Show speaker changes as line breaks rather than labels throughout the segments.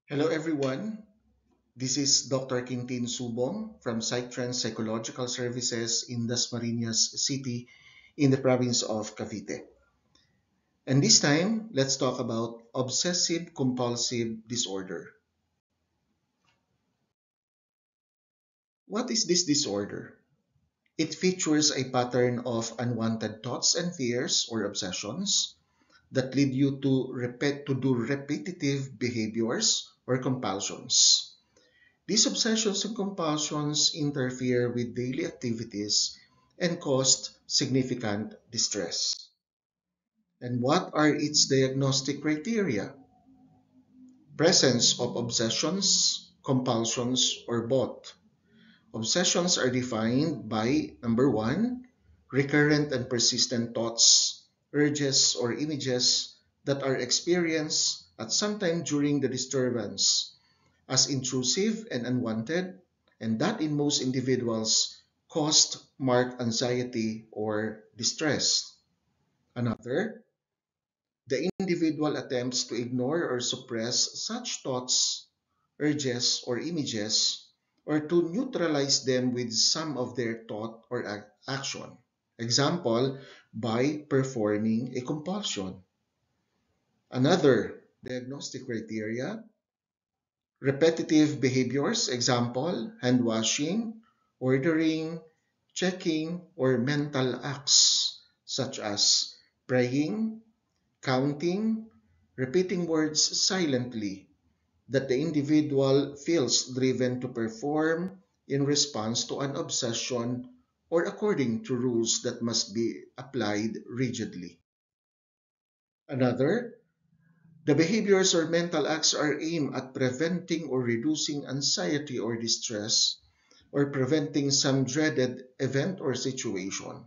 Hello everyone, this is Dr. Quintin Subong from PsychTrans Psychological Services in Dasmariñas City in the province of Cavite. And this time, let's talk about obsessive compulsive disorder. What is this disorder? It features a pattern of unwanted thoughts and fears or obsessions that lead you to do repetitive behaviors or compulsions. These obsessions and compulsions interfere with daily activities and cause significant distress. And what are its diagnostic criteria? Presence of obsessions, compulsions, or both. Obsessions are defined by number one, recurrent and persistent thoughts, urges, or images that are experienced at some time during the disturbance as intrusive and unwanted, and that in most individuals caused marked anxiety or distress. Another, the individual attempts to ignore or suppress such thoughts, urges, or images, or to neutralize them with some of their thought or action. Example, by performing a compulsion. Another diagnostic criteria, repetitive behaviors, example, hand washing, ordering, checking, or mental acts such as praying, counting, repeating words silently that the individual feels driven to perform in response to an obsession or according to rules that must be applied rigidly. Another, the behaviors or mental acts are aimed at preventing or reducing anxiety or distress or preventing some dreaded event or situation.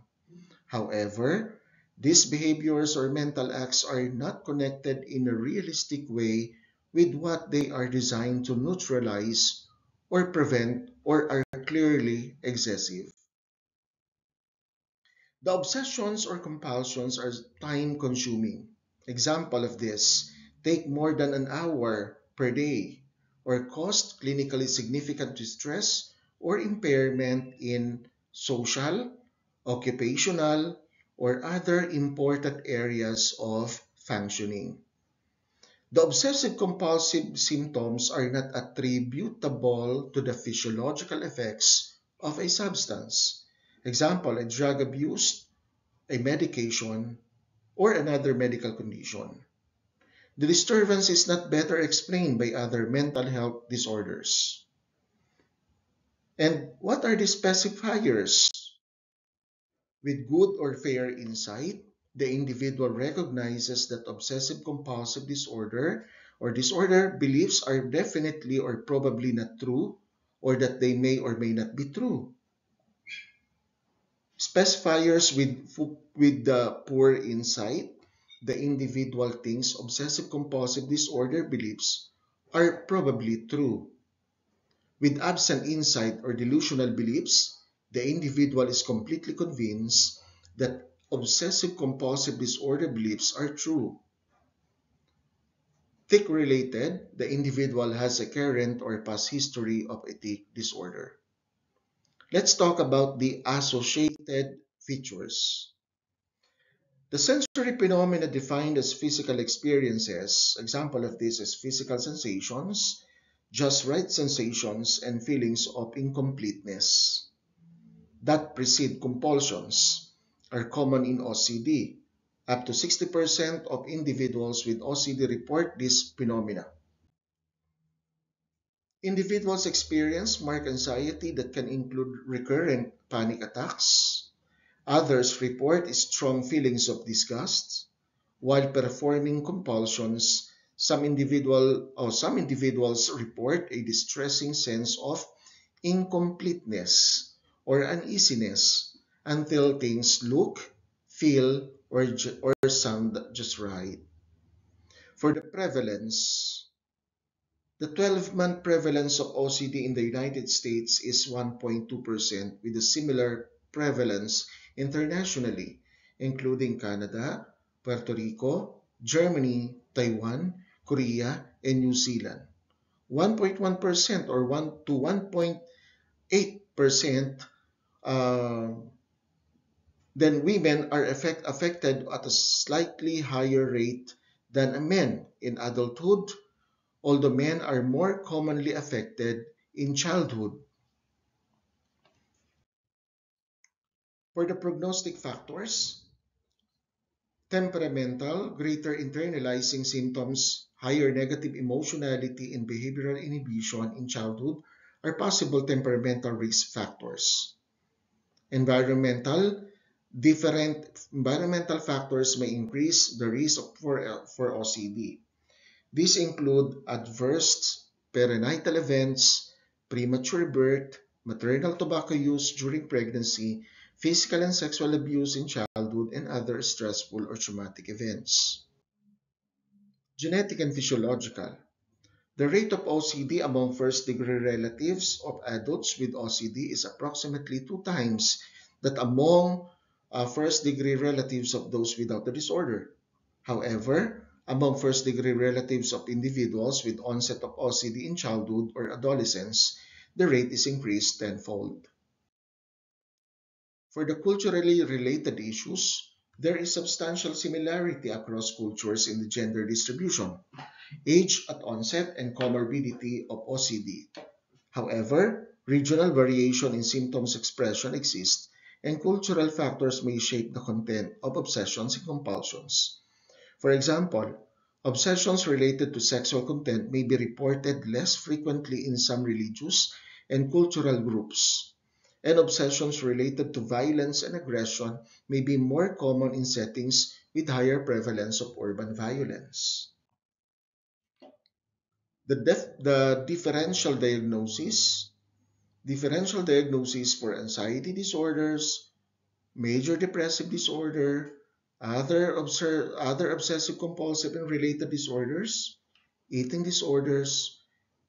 However, these behaviors or mental acts are not connected in a realistic way with what they are designed to neutralize or prevent or are clearly excessive. The obsessions or compulsions are time consuming. Example of this, take more than an hour per day or cause clinically significant distress or impairment in social, occupational, or other important areas of functioning. The obsessive compulsive symptoms are not attributable to the physiological effects of a substance. Example, a drug abuse, a medication, or another medical condition. The disturbance is not better explained by other mental health disorders. And what are the specifiers? With good or fair insight, the individual recognizes that obsessive compulsive disorder or disorder beliefs are definitely or probably not true or that they may or may not be true. Specifiers with the poor insight, the individual thinks obsessive compulsive disorder beliefs are probably true. With absent insight or delusional beliefs, the individual is completely convinced that obsessive compulsive disorder beliefs are true. Tic related, the individual has a current or past history of a tic disorder. Let's talk about the associated features. The sensory phenomena defined as physical experiences, example of this is physical sensations, just right sensations, and feelings of incompleteness that precede compulsions are common in OCD. Up to 60% of individuals with OCD report this phenomena. Individuals experience marked anxiety that can include recurrent panic attacks. Others report strong feelings of disgust. While performing compulsions, some individuals report a distressing sense of incompleteness or uneasiness until things look, feel, or sound just right. For the prevalence, the 12-month prevalence of OCD in the United States is 1.2% with a similar prevalence internationally, including Canada, Puerto Rico, Germany, Taiwan, Korea, and New Zealand. 1.1% or 1 to 1.8%, uh, then women are affected at a slightly higher rate than men in adulthood, although men are more commonly affected in childhood. For the prognostic factors, temperamental, greater internalizing symptoms, higher negative emotionality, and behavioral inhibition in childhood are possible temperamental risk factors. Environmental, different environmental factors may increase the risk for OCD. These include adverse perinatal events, premature birth, maternal tobacco use during pregnancy, physical and sexual abuse in childhood, and other stressful or traumatic events. Genetic and physiological. The rate of OCD among first-degree relatives of adults with OCD is approximately 2 times that among first-degree relatives of those without the disorder. However, among first-degree relatives of individuals with onset of OCD in childhood or adolescence, the rate is increased tenfold. For the culturally related issues, there is substantial similarity across cultures in the gender distribution, age at onset, and comorbidity of OCD. However, regional variation in symptoms expression exists, and cultural factors may shape the content of obsessions and compulsions. For example, obsessions related to sexual content may be reported less frequently in some religious and cultural groups, and obsessions related to violence and aggression may be more common in settings with higher prevalence of urban violence. The differential diagnosis for anxiety disorders, major depressive disorder, other obsessive compulsive and related disorders, eating disorders,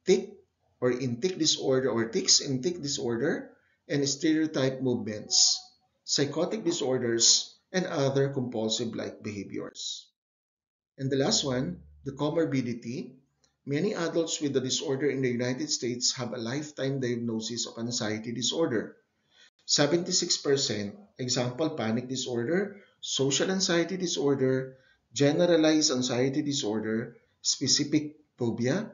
tic or in tic disorder or tics in tic disorder, and stereotype movements, psychotic disorders, and other compulsive like behaviors. And the last one, the comorbidity. Many adults with the disorder in the United States have a lifetime diagnosis of anxiety disorder. 76%, example panic disorder, social anxiety disorder, generalized anxiety disorder, specific phobia,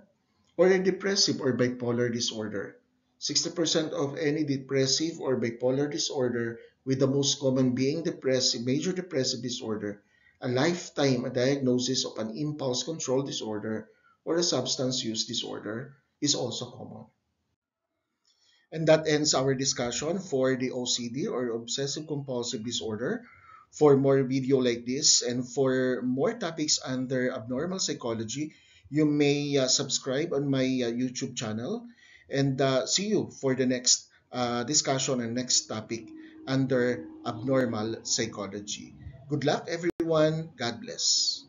or a depressive or bipolar disorder. 60% of any depressive or bipolar disorder, with the most common being major depressive disorder, a lifetime diagnosis of an impulse control disorder or a substance use disorder is also common. And that ends our discussion for the OCD or obsessive compulsive disorder. For more video like this and for more topics under abnormal psychology, you may subscribe on my YouTube channel and see you for the next discussion and next topic under abnormal psychology. Good luck, everyone. God bless.